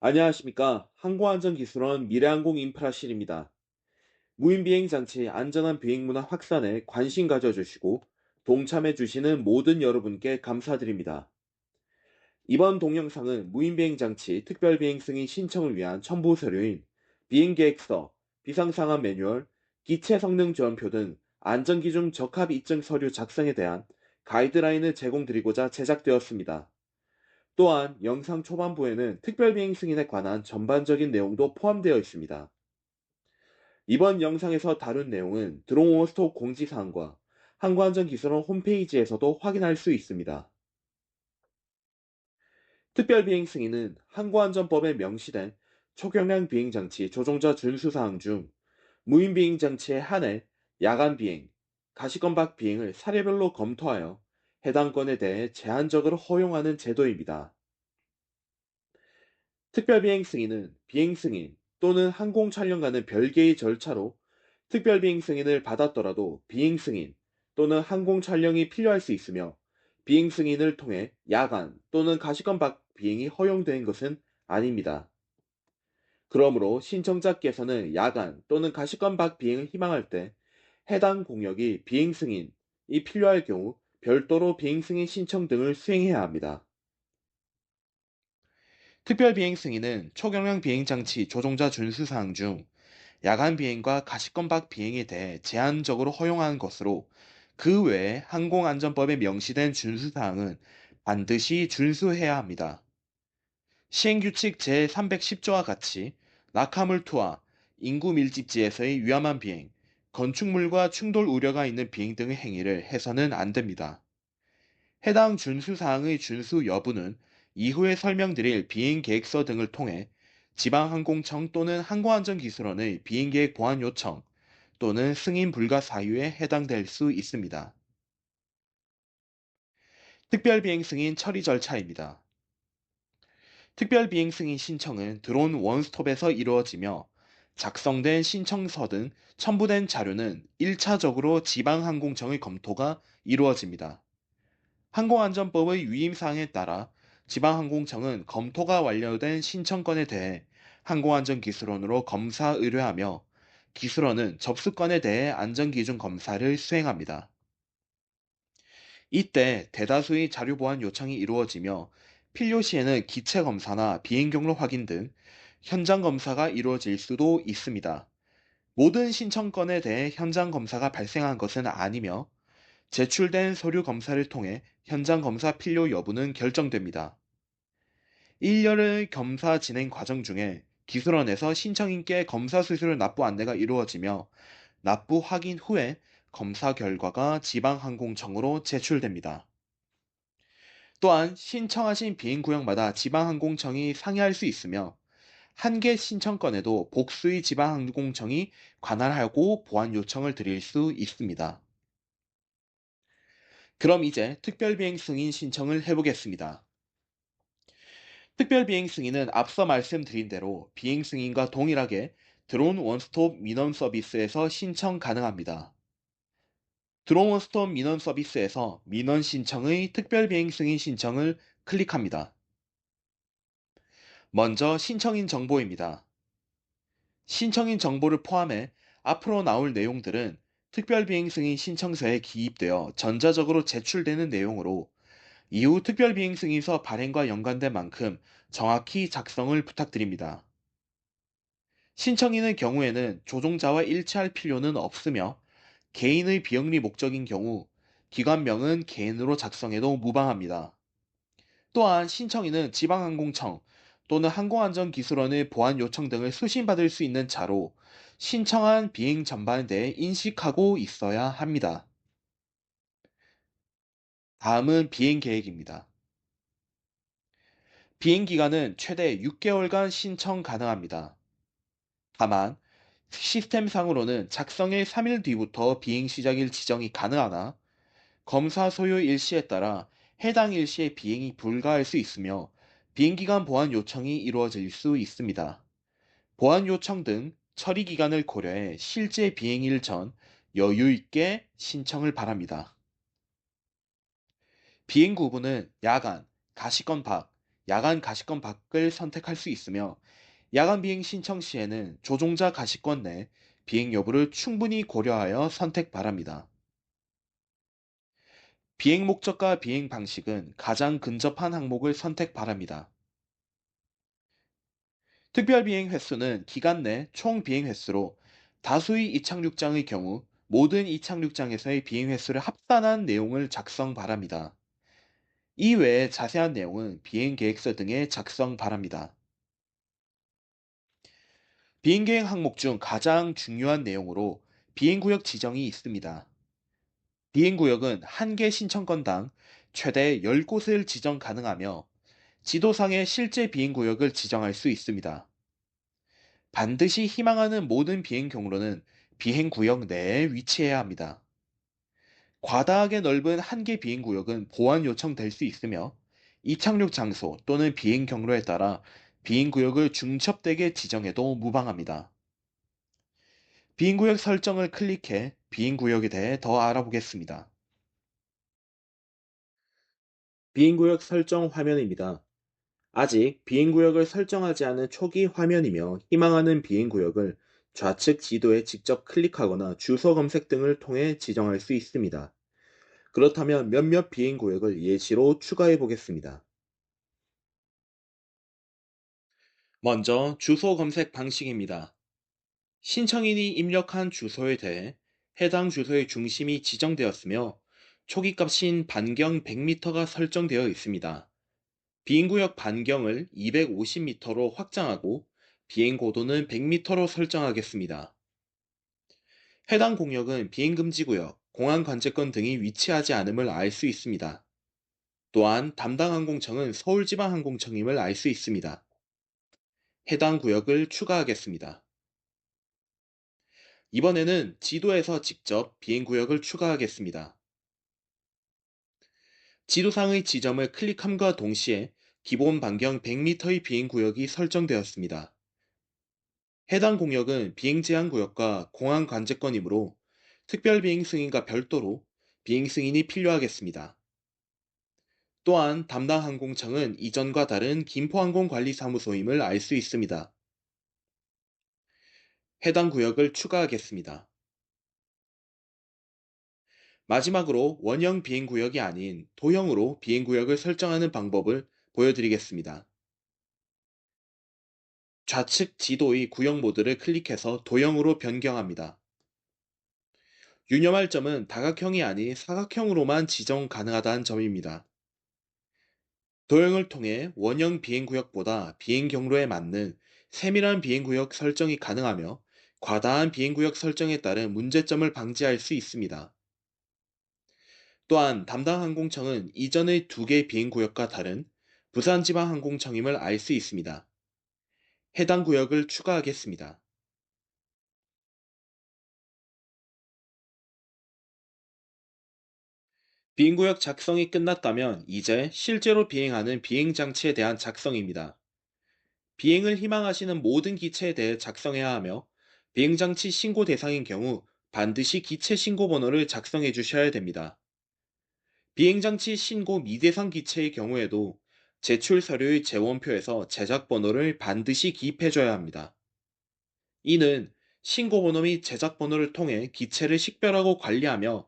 안녕하십니까. 항공안전기술원 미래항공인프라실입니다. 무인비행 장치 안전한 비행 문화 확산에 관심 가져주시고 동참해 주시는 모든 여러분께 감사드립니다. 이번 동영상은 무인비행 장치 특별비행 승인 신청을 위한 첨부 서류인 비행계획서, 비상상황 매뉴얼, 기체 성능 지원표 등 안전기준 적합 입증 서류 작성에 대한 가이드라인을 제공드리고자 제작되었습니다. 또한 영상 초반부에는 특별비행 승인에 관한 전반적인 내용도 포함되어 있습니다. 이번 영상에서 다룬 내용은 드론 원스톱 공지사항과 항공안전기술원 홈페이지에서도 확인할 수 있습니다. 특별비행 승인은 항공안전법에 명시된 초경량 비행장치 조종자 준수사항 중 무인비행장치에 한해 야간비행, 가시건박 비행을 사례별로 검토하여 해당 건에 대해 제한적으로 허용하는 제도입니다. 특별비행 승인은 비행 승인 또는 항공 촬영과는 별개의 절차로 특별비행 승인을 받았더라도 비행 승인 또는 항공 촬영이 필요할 수 있으며 비행 승인을 통해 야간 또는 가시권 밖 비행이 허용된 것은 아닙니다. 그러므로 신청자께서는 야간 또는 가시권 밖 비행을 희망할 때 해당 공역이 비행 승인이 필요할 경우 별도로 비행 승인 신청 등을 수행해야 합니다. 특별비행 승인은 초경량 비행장치 조종자 준수사항 중 야간 비행과 가시권 밖 비행에 대해 제한적으로 허용하는 것으로 그 외에 항공안전법에 명시된 준수사항은 반드시 준수해야 합니다. 시행규칙 제310조와 같이 낙하물 투하, 인구 밀집지에서의 위험한 비행, 건축물과 충돌 우려가 있는 비행 등의 행위를 해서는 안 됩니다. 해당 준수사항의 준수 여부는 이후에 설명드릴 비행계획서 등을 통해 지방항공청 또는 항공안전기술원의 비행계획 보완 요청 또는 승인 불가 사유에 해당될 수 있습니다. 특별비행 승인 처리 절차입니다. 특별비행 승인 신청은 드론 원스톱에서 이루어지며 작성된 신청서 등 첨부된 자료는 1차적으로 지방항공청의 검토가 이루어집니다. 항공안전법의 위임사항에 따라 지방항공청은 검토가 완료된 신청건에 대해 항공안전기술원으로 검사 의뢰하며 기술원은 접수건에 대해 안전기준 검사를 수행합니다. 이때 대다수의 자료 보완 요청이 이루어지며 필요시에는 기체 검사나 비행 경로 확인 등 현장 검사가 이루어질 수도 있습니다. 모든 신청건에 대해 현장 검사가 발생한 것은 아니며 제출된 서류 검사를 통해 현장 검사 필요 여부는 결정됩니다. 1년의 검사 진행 과정 중에 기술원에서 신청인께 검사 수수료 납부 안내가 이루어지며 납부 확인 후에 검사 결과가 지방항공청으로 제출됩니다. 또한 신청하신 비행구역마다 지방항공청이 상의할 수 있으며 한 개 신청건에도 복수의 지방항공청이 관할하고 보완 요청을 드릴 수 있습니다. 그럼 이제 특별비행 승인 신청을 해보겠습니다. 특별비행 승인은 앞서 말씀드린 대로 비행 승인과 동일하게 드론 원스톱 민원 서비스에서 신청 가능합니다. 드론 원스톱 민원 서비스에서 민원 신청의 특별비행 승인 신청을 클릭합니다. 먼저 신청인 정보입니다. 신청인 정보를 포함해 앞으로 나올 내용들은 특별비행 승인 신청서에 기입되어 전자적으로 제출되는 내용으로 이후 특별비행승인서 발행과 연관된 만큼 정확히 작성을 부탁드립니다. 신청인의 경우에는 조종자와 일치할 필요는 없으며 개인의 비영리 목적인 경우 기관명은 개인으로 작성해도 무방합니다. 또한 신청인은 지방항공청 또는 항공안전기술원의 보안 요청 등을 수신받을 수 있는 자로 신청한 비행 전반에 대해 인식하고 있어야 합니다. 다음은 비행 계획입니다. 비행 기간은 최대 6개월간 신청 가능합니다. 다만 시스템상으로는 작성일 3일 뒤부터 비행 시작일 지정이 가능하나 검사 소요 일시에 따라 해당 일시에 비행이 불가할 수 있으며 비행기간 보완 요청이 이루어질 수 있습니다. 보완 요청 등 처리 기간을 고려해 실제 비행일 전 여유 있게 신청을 바랍니다. 비행 구분은 야간, 가시권 밖, 야간 가시권 밖을 선택할 수 있으며 야간 비행 신청 시에는 조종자 가시권 내 비행 여부를 충분히 고려하여 선택 바랍니다. 비행 목적과 비행 방식은 가장 근접한 항목을 선택 바랍니다. 특별 비행 횟수는 기간 내 총 비행 횟수로 다수의 이착륙장의 경우 모든 이착륙장에서의 비행 횟수를 합산한 내용을 작성 바랍니다. 이 외에 자세한 내용은 비행 계획서 등에 작성 바랍니다. 비행 계획 항목 중 가장 중요한 내용으로 비행구역 지정이 있습니다. 비행구역은 한 개 신청건당 최대 10곳을 지정 가능하며 지도상의 실제 비행구역을 지정할 수 있습니다. 반드시 희망하는 모든 비행 경로는 비행구역 내에 위치해야 합니다. 과다하게 넓은 한 개 비행구역은 보완 요청될 수 있으며 이착륙 장소 또는 비행 경로에 따라 비행구역을 중첩되게 지정해도 무방합니다. 비행구역 설정을 클릭해 비행구역에 대해 더 알아보겠습니다. 비행구역 설정 화면입니다. 아직 비행구역을 설정하지 않은 초기 화면이며 희망하는 비행구역을 좌측 지도에 직접 클릭하거나 주소 검색 등을 통해 지정할 수 있습니다. 그렇다면 몇몇 비행구역을 예시로 추가해 보겠습니다. 먼저 주소 검색 방식입니다. 신청인이 입력한 주소에 대해 해당 주소의 중심이 지정되었으며 초기값인 반경 100m가 설정되어 있습니다. 비행구역 반경을 250m로 확장하고 비행고도는 100m로 설정하겠습니다. 해당 공역은 비행금지구역, 공항관제권 등이 위치하지 않음을 알 수 있습니다. 또한 담당 항공청은 서울지방항공청임을 알 수 있습니다. 해당 구역을 추가하겠습니다. 이번에는 지도에서 직접 비행구역을 추가하겠습니다. 지도상의 지점을 클릭함과 동시에 기본 반경 100m의 비행구역이 설정되었습니다. 해당 공역은 비행제한구역과 공항관제권이므로 특별비행 승인과 별도로 비행 승인이 필요하겠습니다. 또한 담당 항공청은 이전과 다른 김포항공관리사무소임을 알 수 있습니다. 해당 구역을 추가하겠습니다. 마지막으로 원형 비행구역이 아닌 도형으로 비행구역을 설정하는 방법을 보여드리겠습니다. 좌측 지도의 구역 모드를 클릭해서 도형으로 변경합니다. 유념할 점은 다각형이 아닌 사각형으로만 지정 가능하다는 점입니다. 도형을 통해 원형 비행구역보다 비행 경로에 맞는 세밀한 비행구역 설정이 가능하며 과다한 비행구역 설정에 따른 문제점을 방지할 수 있습니다. 또한 담당 항공청은 이전의 두 개 비행구역과 다른 부산지방항공청임을 알 수 있습니다. 해당 구역을 추가하겠습니다. 비행구역 작성이 끝났다면 이제 실제로 비행하는 비행장치에 대한 작성입니다. 비행을 희망하시는 모든 기체에 대해 작성해야 하며 비행장치 신고 대상인 경우 반드시 기체 신고 번호를 작성해 주셔야 됩니다. 비행장치 신고 미대상 기체의 경우에도 제출 서류의 재원표에서 제작 번호를 반드시 기입해 줘야 합니다. 이는 신고 번호 및 제작 번호를 통해 기체를 식별하고 관리하며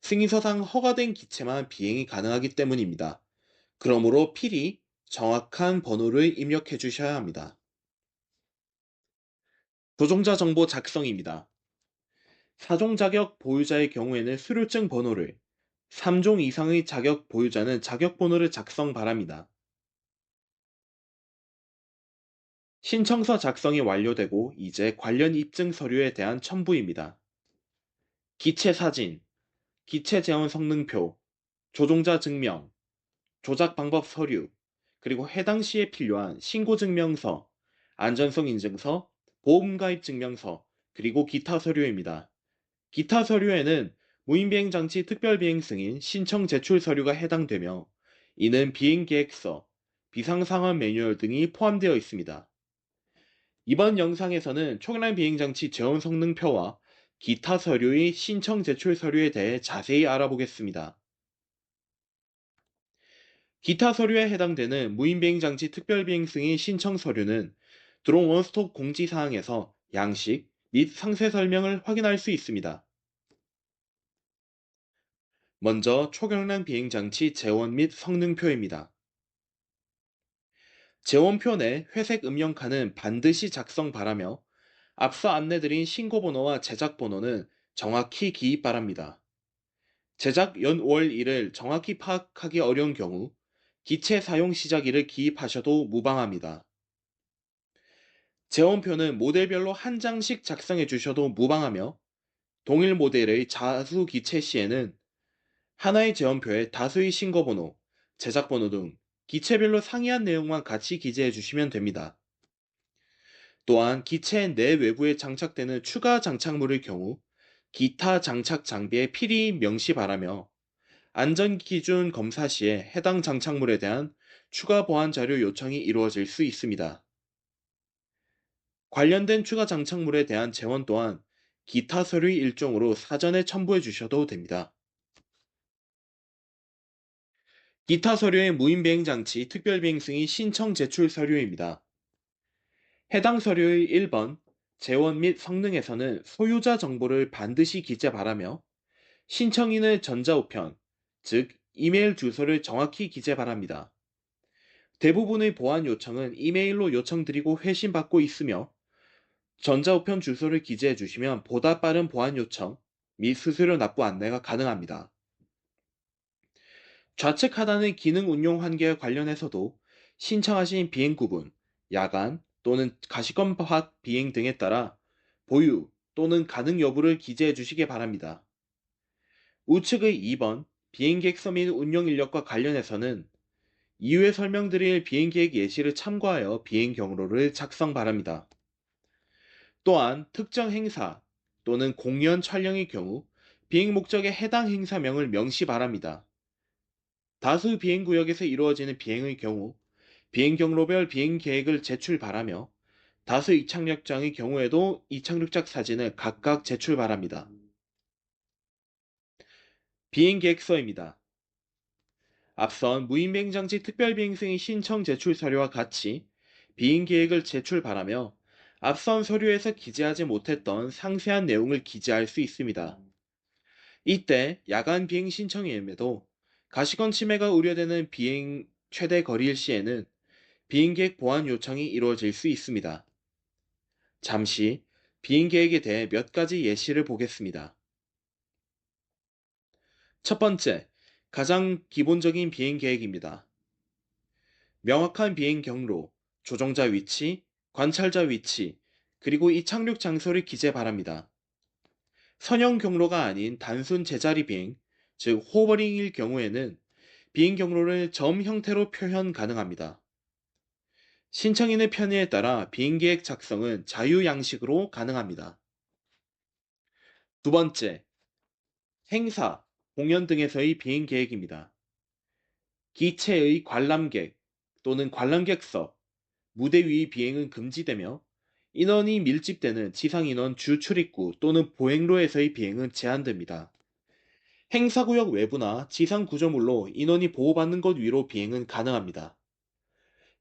승인서상 허가된 기체만 비행이 가능하기 때문입니다. 그러므로 필히 정확한 번호를 입력해 주셔야 합니다. 조종자 정보 작성입니다. 사종 자격 보유자의 경우에는 수료증 번호를, 3종 이상의 자격 보유자는 자격 번호를 작성 바랍니다. 신청서 작성이 완료되고 이제 관련 입증 서류에 대한 첨부입니다. 기체 사진, 기체 제원 성능표, 조종자 증명, 조작 방법 서류, 그리고 해당 시에 필요한 신고 증명서, 안전성 인증서, 보험 가입 증명서, 그리고 기타 서류입니다. 기타 서류에는 무인비행 장치 특별비행 승인 신청 제출 서류가 해당되며 이는 비행계획서, 비상상황 매뉴얼 등이 포함되어 있습니다. 이번 영상에서는 총량 비행장치 제원 성능표와 기타 서류의 신청 제출 서류에 대해 자세히 알아보겠습니다. 기타 서류에 해당되는 무인비행장치 특별비행 승인 신청 서류는 드론 원스톱 공지사항에서 양식 및 상세 설명을 확인할 수 있습니다. 먼저 초경량 비행장치 재원 및 성능표입니다. 재원표 내 회색 음영칸은 반드시 작성 바라며 앞서 안내드린 신고번호와 제작번호는 정확히 기입 바랍니다. 제작 연월일을 정확히 파악하기 어려운 경우 기체 사용 시작일을 기입하셔도 무방합니다. 재원표는 모델별로 한 장씩 작성해 주셔도 무방하며 동일 모델의 자수 기체 시에는 하나의 재원표에 다수의 신고번호, 제작번호 등 기체별로 상이한 내용만 같이 기재해 주시면 됩니다. 또한 기체 내외부에 장착되는 추가 장착물의 경우 기타 장착 장비에 필히 명시 바라며 안전기준 검사 시에 해당 장착물에 대한 추가 보안 자료 요청이 이루어질 수 있습니다. 관련된 추가 장착물에 대한 재원 또한 기타 서류의 일종으로 사전에 첨부해 주셔도 됩니다. 기타 서류의 무인비행장치 특별비행승인 신청 제출 서류입니다. 해당 서류의 1번 재원 및 성능에서는 소유자 정보를 반드시 기재 바라며 신청인의 전자우편, 즉 이메일 주소를 정확히 기재 바랍니다. 대부분의 보안 요청은 이메일로 요청드리고 회신받고 있으며 전자우편 주소를 기재해 주시면 보다 빠른 보안 요청 및 수수료 납부 안내가 가능합니다. 좌측 하단의 기능 운용 한계와 관련해서도 신청하신 비행 구분, 야간 또는 가시권 밖 비행 등에 따라 보유 또는 가능 여부를 기재해 주시기 바랍니다. 우측의 2번 비행객서 및 운영 인력과 관련해서는 이후에 설명드릴 비행계획 예시를 참고하여 비행 경로를 작성 바랍니다. 또한 특정 행사 또는 공연 촬영의 경우 비행 목적에 해당 행사명을 명시 바랍니다. 다수 비행구역에서 이루어지는 비행의 경우 비행 경로별 비행 계획을 제출 바라며 다수 이착륙장의 경우에도 이착륙장 사진을 각각 제출 바랍니다. 비행계획서입니다. 앞선 무인비행장치 특별비행승인 신청 제출 서류와 같이 비행계획을 제출 바라며 앞선 서류에서 기재하지 못했던 상세한 내용을 기재할 수 있습니다. 이때 야간 비행 신청임에도 가시권 침해가 우려되는 비행 최대 거리일 시에는 비행계획 보완 요청이 이루어질 수 있습니다. 잠시 비행계획에 대해 몇 가지 예시를 보겠습니다. 첫 번째, 가장 기본적인 비행계획입니다. 명확한 비행 경로, 조종자 위치, 관찰자 위치, 그리고 이착륙 장소를 기재 바랍니다. 선형 경로가 아닌 단순 제자리 비행, 즉 호버링일 경우에는 비행 경로를 점 형태로 표현 가능합니다. 신청인의 편의에 따라 비행계획 작성은 자유 양식으로 가능합니다. 두 번째, 행사, 공연 등에서의 비행계획입니다. 기체의 관람객 또는 관람객석, 무대 위 비행은 금지되며 인원이 밀집되는 지상인원 주 출입구 또는 보행로에서의 비행은 제한됩니다. 행사구역 외부나 지상 구조물로 인원이 보호받는 곳 위로 비행은 가능합니다.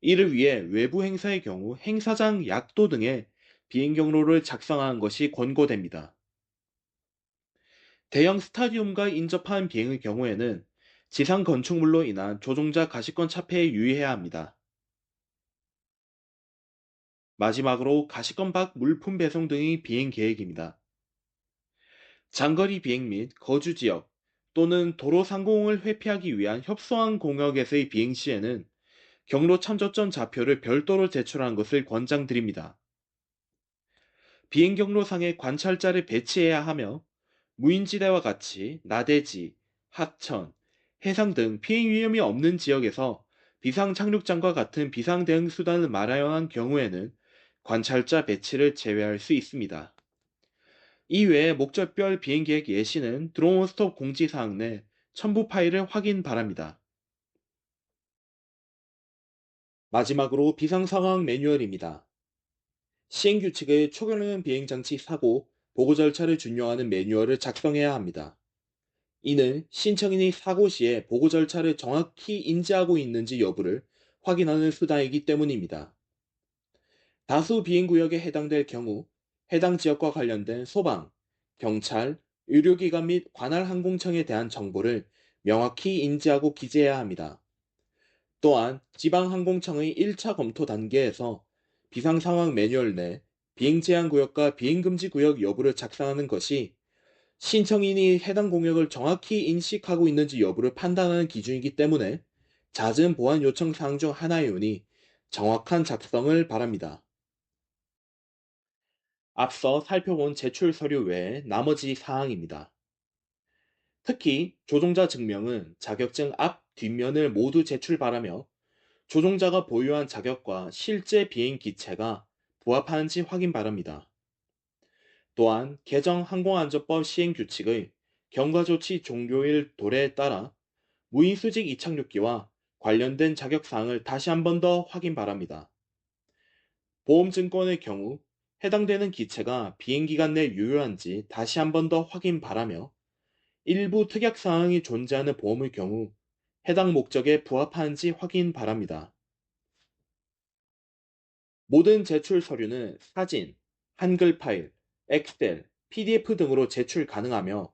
이를 위해 외부 행사의 경우 행사장 약도 등의 비행 경로를 작성하는 것이 권고됩니다. 대형 스타디움과 인접한 비행의 경우에는 지상 건축물로 인한 조종자 가시권 차폐에 유의해야 합니다. 마지막으로 가시권 밖 물품 배송 등의 비행 계획입니다. 장거리 비행 및 거주 지역 또는 도로 상공을 회피하기 위한 협소한 공역에서의 비행 시에는 경로 참조점 좌표를 별도로 제출하는 것을 권장드립니다. 비행 경로상에 관찰자를 배치해야 하며 무인지대와 같이 나대지, 하천, 해상 등 피해 위험이 없는 지역에서 비상 착륙장과 같은 비상 대응 수단을 마련한 경우에는 관찰자 배치를 제외할 수 있습니다. 이외에 목적별 비행계획 예시는 드론 스톱 공지사항 내 첨부 파일을 확인 바랍니다. 마지막으로 비상상황 매뉴얼입니다. 시행규칙의 초경량 비행장치 사고, 보고 절차를 준용하는 매뉴얼을 작성해야 합니다. 이는 신청인이 사고 시에 보고 절차를 정확히 인지하고 있는지 여부를 확인하는 수단이기 때문입니다. 다수 비행구역에 해당될 경우 해당 지역과 관련된 소방, 경찰, 의료기관 및 관할 항공청에 대한 정보를 명확히 인지하고 기재해야 합니다. 또한 지방항공청의 1차 검토 단계에서 비상상황 매뉴얼 내 비행 제한 구역과 비행 금지 구역 여부를 작성하는 것이 신청인이 해당 공역을 정확히 인식하고 있는지 여부를 판단하는 기준이기 때문에 잦은 보안 요청 사항 중 하나이오니 정확한 작성을 바랍니다. 앞서 살펴본 제출 서류 외에 나머지 사항입니다. 특히 조종자 증명은 자격증 앞, 뒷면을 모두 제출 바라며 조종자가 보유한 자격과 실제 비행 기체가 부합하는지 확인 바랍니다. 또한 개정 항공안전법 시행 규칙의 경과조치 종료일 도래에 따라 무인수직 이착륙기와 관련된 자격사항을 다시 한 번 더 확인 바랍니다. 보험증권의 경우 해당되는 기체가 비행기간 내 유효한지 다시 한 번 더 확인 바라며 일부 특약사항이 존재하는 보험의 경우 해당 목적에 부합하는지 확인 바랍니다. 모든 제출 서류는 사진, 한글 파일, 엑셀, PDF 등으로 제출 가능하며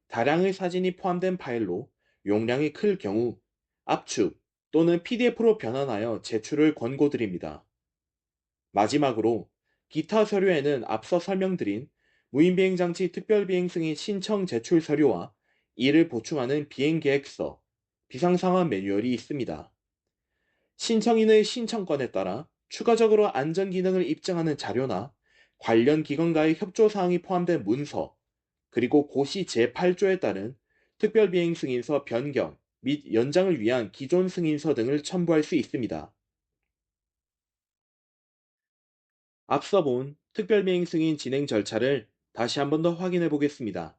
다량의 사진이 포함된 파일로 용량이 클 경우 압축 또는 PDF로 변환하여 제출을 권고드립니다. 마지막으로 기타 서류에는 앞서 설명드린 무인비행장치 특별비행 승인 신청 제출 서류와 이를 보충하는 비행계획서, 비상상황 매뉴얼이 있습니다. 신청인의 신청권에 따라 추가적으로 안전기능을 입증하는 자료나 관련 기관과의 협조사항이 포함된 문서, 그리고 고시 제8조에 따른 특별비행 승인서 변경 및 연장을 위한 기존 승인서 등을 첨부할 수 있습니다. 앞서 본 특별비행 승인 진행 절차를 다시 한 번 더 확인해 보겠습니다.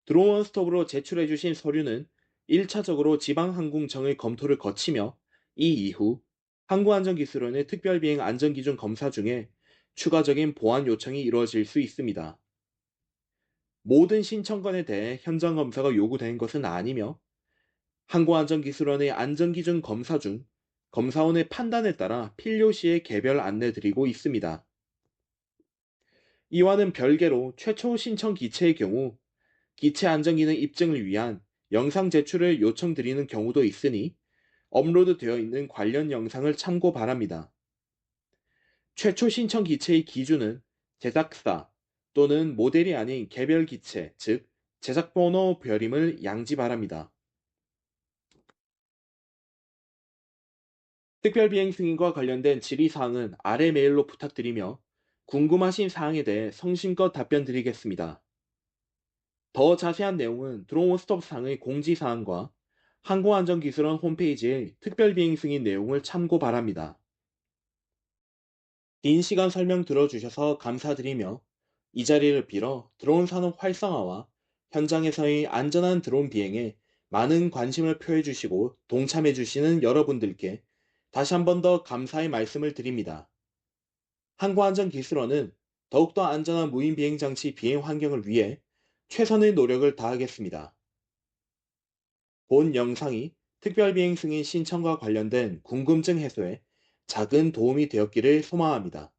드론 원스톱으로 제출해 주신 서류는 1차적으로 지방항공청의 검토를 거치며 이 이후 항공안전기술원의 특별비행 안전기준 검사 중에 추가적인 보완 요청이 이루어질 수 있습니다. 모든 신청건에 대해 현장 검사가 요구된 것은 아니며 항공안전기술원의 안전기준 검사 중 검사원의 판단에 따라 필요시에 개별 안내드리고 있습니다. 이와는 별개로 최초 신청 기체의 경우 기체 안전기능 입증을 위한 영상 제출을 요청드리는 경우도 있으니 업로드되어 있는 관련 영상을 참고 바랍니다. 최초 신청 기체의 기준은 제작사 또는 모델이 아닌 개별 기체, 즉 제작번호 별임을 양지 바랍니다. 특별비행 승인과 관련된 질의사항은 아래 메일로 부탁드리며 궁금하신 사항에 대해 성심껏 답변 드리겠습니다. 더 자세한 내용은 드론 원스톱 상의 공지사항과 항공안전기술원 홈페이지의 특별비행 승인 내용을 참고 바랍니다. 긴 시간 설명 들어주셔서 감사드리며 이 자리를 빌어 드론 산업 활성화와 현장에서의 안전한 드론 비행에 많은 관심을 표해주시고 동참해주시는 여러분들께 다시 한 번 더 감사의 말씀을 드립니다. 항공안전기술원은 더욱더 안전한 무인비행장치 비행 환경을 위해 최선의 노력을 다하겠습니다. 본 영상이 특별비행 승인 신청과 관련된 궁금증 해소에 작은 도움이 되었기를 소망합니다.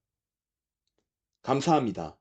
감사합니다.